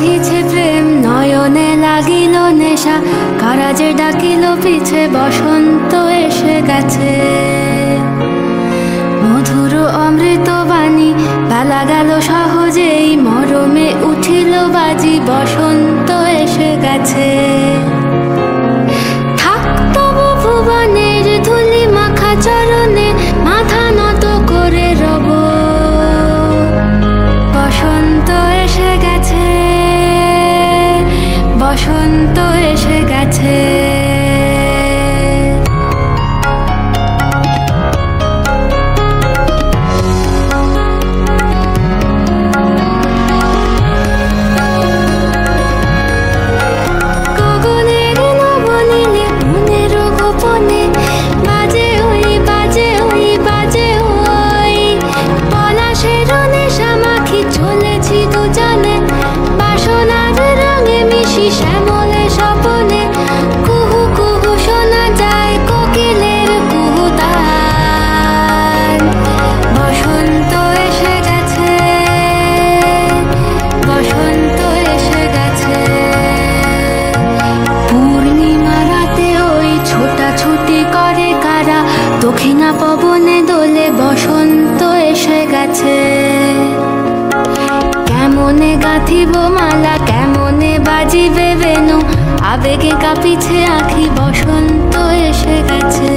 বহিছে প্রেম নয়নে লাগিল নেশা, কারাজে ডাকিল পিছে বসন্ত এসে গেছে। মধুর অমৃত বাণী বেলা গেল সহজেই, মরমে উঠিল বাজি বসন্ত এসে গেছে। থাক তবু ভুবনের ধুলি মাখা চরণে, মাথা নত করে রব। বসন্ত এসে গেছে, বসন্ত এসে গেছে। শ্যামলে স্বপনে কুহু কুহু শোনা যায় কোকিলের কুহুতান। বসন্ত এসে গেছে, বসন্ত এসে গেছে। পূর্ণিমা রাতে ওই ছোটাছুটি করে কারা, দক্ষিণা পবনে দোলে বসন্ত এসে গেছে। কেমনে গাঁথিব মালা, কেমনে বাজিবে বেনু, আবেগে কাঁপিছে আঁখি, বসন্ত এসে গেছে।